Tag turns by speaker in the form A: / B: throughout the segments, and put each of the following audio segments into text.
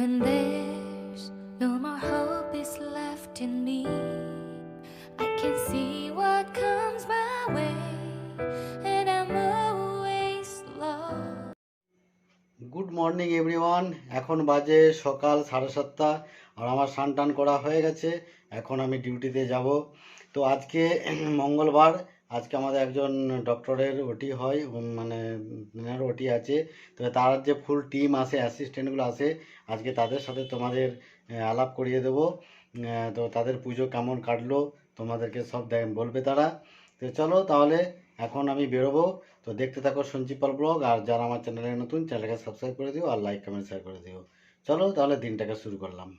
A: When there's no more hope is left in me, I can see what comes my way, and I'm always lost.
B: Good morning everyone. এখন বাজে সকাল 7:30 আর আমার স্নান টান করা হয়ে গেছে। এখন আমি ডিউটিতে যাব। তো আজকে মঙ্গলবার, আজকে আমাদের একজন ডক্টরের ওটি হয়, মানে ওটি আছে। তো তার যে ফুল টিম আসে, অ্যাসিস্ট্যান্টগুলো আসে, আজকে তাদের সাথে তোমাদের আলাপ করিয়ে দেবো। তো তাদের পুজো কেমন কাটলো তোমাদেরকে সব বলবে তারা। তো চলো তাহলে এখন আমি বেরোবো। তো দেখতে থাকো সঞ্জীব পাল ব্লগ। আর যারা আমার চ্যানেলে নতুন, চ্যানেলকে সাবস্ক্রাইব করে দিও আর লাইক কমেন্ট শেয়ার করে দিও। চলো তাহলে দিনটাকে শুরু করলাম।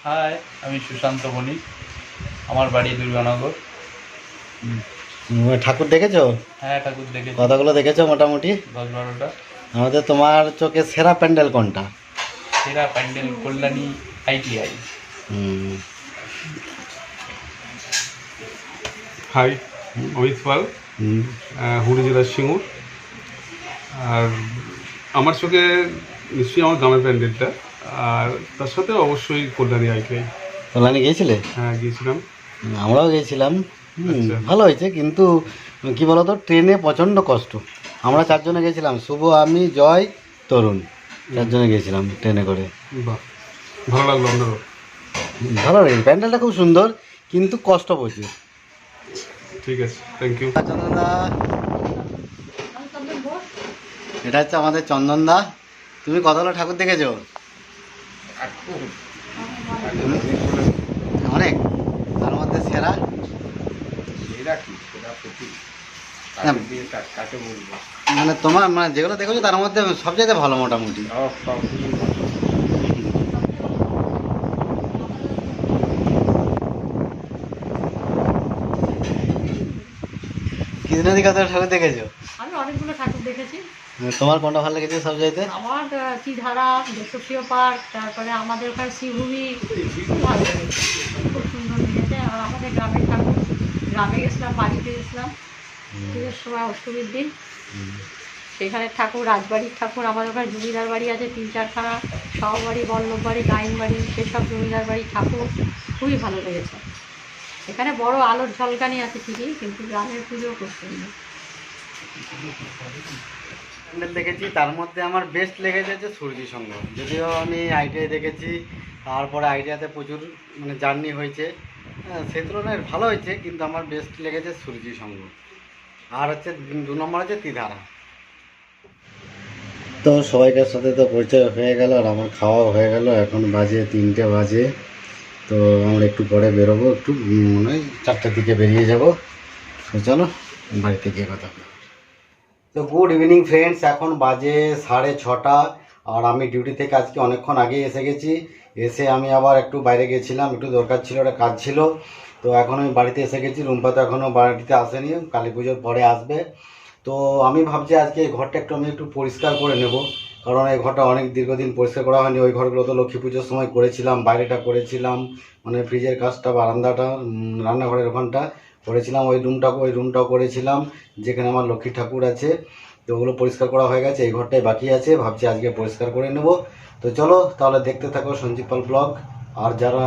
C: হাই, আমি সুশান্ত বণিক, আমার বাড়ি দুর্গানগর।
B: ঠাকুর দেখেছো?
C: হ্যাঁ, ঠাকুর দেখেছি।
B: কতগুলো দেখেছো মোটামুটি?
C: 10-12টা।
B: আমাদের তোমার চোখে সেরা প্যান্ডেল কোনটা?
C: সেরা প্যান্ডেল কল্যাণী ITI।
D: হাই, অমিত পাল, হুগলি জেলার সিঙ্গুর। আর আমার চোখে নিশ্চয়ই আমার গ্রামের প্যান্ডেলটা, আর তার সাথে অবশ্যই কল্যাণী ITI।
B: কল্যাণী গিয়েছিলে?
D: হ্যাঁ, গিয়েছিলাম।
B: আমরাও গিয়েছিলাম।
D: আচ্ছা।
B: ভালো হয়েছে, কিন্তু কি বলতো, ট্রেনে প্রচণ্ড কষ্ট। আমরা 4 জনে গেছিলাম, শুভ, আমি, জয়, তরুণ, 4 জনে গিয়েছিলাম ট্রেনে করে।
D: বাহ, ভালো লাগলো আপনারও?
B: ভালো লাগে, প্যান্ডেলটা খুব সুন্দর, কিন্তু কষ্ট প্রচুর।
D: ঠিক আছে, থ্যাংক ইউ।
B: চন্দনদা, এটা হচ্ছে আমাদের চন্দনদা। তুমি কতগুলো ঠাকুর দেখেছো? অনেক। তার মধ্যে সেরা মানে তোমার, মানে যেগুলো দেখেছো তার মধ্যে সবচেয়ে ভালো মোটামুটি। কৃষ্ণাদি কত ঠাকুর দেখেছো?
E: আমি অনেকগুলো ঠাকুর দেখেছি।
B: তোমার কোনটা ভালো লেগেছে সবচাইতে?
E: আমার চিধারা, দেশপ্রিয় পার্ক, তারপরে আমাদের ওখানে শ্রীভূমি, খুব ভালো লেগেছে, খুব সুন্দর লেগেছে। আর আমাদের গ্রামের ঠাকুর, গ্রামে গেছিলাম, বাড়িতে গেছিলাম পুজোর সময়, অষ্টমীর দিন। সেখানে ঠাকুর, রাজবাড়ির ঠাকুর, আমাদের ওখানে জমিদার বাড়ি আছে 3-4খানা, সহবাড়ি, বল্লভ বাড়ি, গাইন বাড়ি, সেসব জমিদার বাড়ির ঠাকুর খুবই ভালো লেগেছে। এখানে বড় আলোর ঝলকানি আছে ঠিকই, কিন্তু গ্রামের পুজো খুব সুন্দর।
B: প্যান্ডেল দেখেছি, তার মধ্যে আমার বেস্ট লেগেছে যে সূর্যি সংঘ। যদিও আমি ITI দেখেছি, তারপরে ITIতে প্রচুর মানে জার্নি হয়েছে, সেই তুলনায় ভালো হয়েছে, কিন্তু আমার বেস্ট লেগেছে সূর্যি সংঘ। আর হচ্ছে 2 নম্বর হচ্ছে তিধারা। তো সবাইকার সাথে তো পরিচয় হয়ে গেল, আর আমার খাওয়াও হয়ে গেল। এখন বাজে 3টে বাজে। তো আমরা একটু পরে বেরোবো, একটু মনে হয় 4টার দিকে বেরিয়ে যাব। তো চলো বাড়িতে গিয়ে কথা বলি। তো গুড ইভিনিং ফ্রেন্ডস, এখন বাজে 6:30 আর আমি ডিউটি থেকে আজকে অনেকক্ষণ আগেই এসে গেছি। এসে আমি আবার একটু বাইরে গেছিলাম, একটু দরকার ছিল, একটা কাজ ছিল। তো এখন আমি বাড়িতে এসে গেছি। রুম্পা তো এখনও বাড়িতে আসেনি, কালী পুজোর পরে আসবে। তো আমি ভাবছি আজকে এই ঘরটা আমি একটু পরিষ্কার করে নেব, কারণ এই ঘরটা অনেক দীর্ঘদিন পরিষ্কার করা হয়নি। ওই ঘরগুলো তো লক্ষ্মী পুজোর সময় করেছিলাম, বাইরেটা করেছিলাম, মানে ফ্রিজের কাজটা, বারান্দাটা, রান্নাঘরের ওখানটা করেছিলাম, ওই রুমটাও করেছিলাম যেখানে আমার লক্ষ্মী ঠাকুর আছে। তো ওগুলো পরিষ্কার করা হয়ে গেছে, এই ঘরটাই বাকি আছে, ভাবছি আজকে পরিষ্কার করে নেব। তো চলো তাহলে দেখতে থাকো সঞ্জীব পাল ব্লগ। আর যারা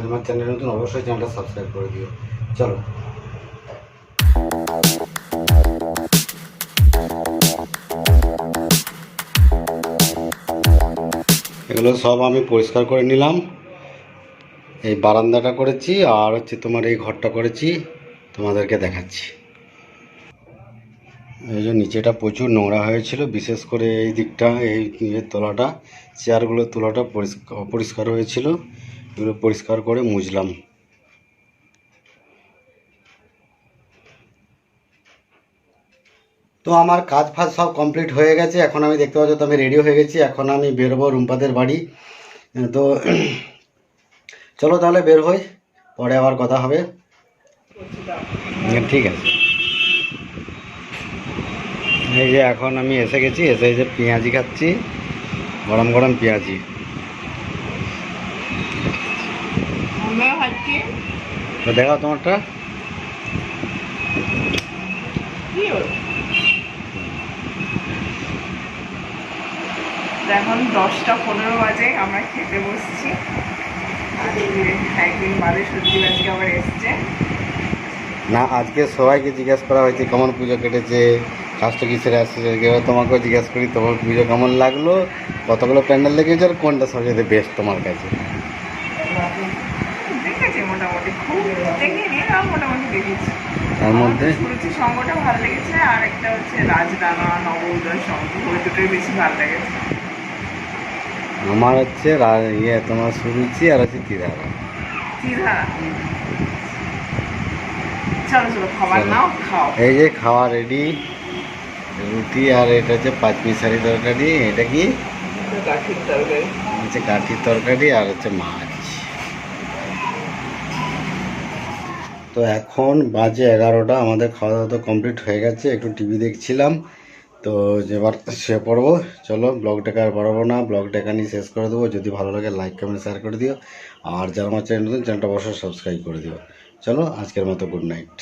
B: আমার চ্যানেল নতুন, অবশ্যই চ্যানেলটা সাবস্ক্রাইব করে দিও। চলো। এগুলো সব আমি পরিষ্কার করে নিলাম। এই বারান্দাটা করেছি, আর হচ্ছে তোমার এই ঘরটা করেছি, তোমাদেরকে দেখাচ্ছি। এই যে নিচেটা প্রচুর নোংরা হয়েছিল, বিশেষ করে এই দিকটা, এই তলাটা, চেয়ারগুলোর তলাটা অপরিষ্কার হয়েছিল, এগুলো পরিষ্কার করে মুছলাম। তো আমার কাজ ফাজ সব কমপ্লিট হয়ে গেছে, এখন আমি দেখতে পাচ্ছি তো আমি রেডি হয়ে গেছি, এখন আমি বেরোবো রুম্পাদের বাড়ি। তো চলো তাহলে বের হই, পরে আবার কথা হবে। ঠিক আছে। এই যে এখন আমি এসে গেছি, এসে এই যে পেঁয়াজি খাচ্ছি, গরম গরম পেঁয়াজি। তো দেখাও তোমারটা।
F: এখন 10টা 15 বাজে, আমরা খেতে বসছি। একদিন বাদে সত্যি আজকে আবার এসছে।
B: না, আজকে সবাইকে জিজ্ঞেস করা হয়েছে কেমন পুজো কেটেছে, কাজটা কিসের আসছে, এবার তোমাকেও জিজ্ঞেস করি তোমার পুজো কেমন লাগলো, কতগুলো প্যান্ডেল লেগেছে, আর কোনটা সবচেয়ে বেস্ট তোমার কাছে?
F: দেখেছি মোটামুটি, খুব দেখিনি, মোটামুটি দেখেছি।
B: তার মধ্যে
F: সুরুচি সঙ্গটা ভালো লেগেছে, আর একটা হচ্ছে রাজদানা নবোদয় সঙ্গ, ওই দুটোই বেশি ভালো লেগেছে।
B: আমার হচ্ছে তোমার সুরুচি আর হচ্ছে তিধারা।
F: চলো চলো খাবার নাও, খাও।
B: এই যে খাওয়া রেডি, রুটি আর এটা হচ্ছে পাঁচমিশালি তরকারি। এটা কি?
F: কাঠির তরকারি।
B: হচ্ছে কাঠির তরকারি আর হচ্ছে মাছ। তো এখন বাজে 11টা, আমাদের খাওয়া দাওয়া তো কমপ্লিট হয়ে গেছে, একটু টিভি দেখছিলাম। তো এবার শুয়ে পড়বো। চলো, ব্লগটাকে আর বাড়াবো না, ব্লগটা এখানেই শেষ করে দেবো। যদি ভালো লাগে লাইক কমেন্ট শেয়ার করে দিও, আর যারা আমার চ্যানেল নতুন, চ্যানেলটা অবশ্যই সাবস্ক্রাইব করে দিও। চলো, আজকের মতো গুড নাইট।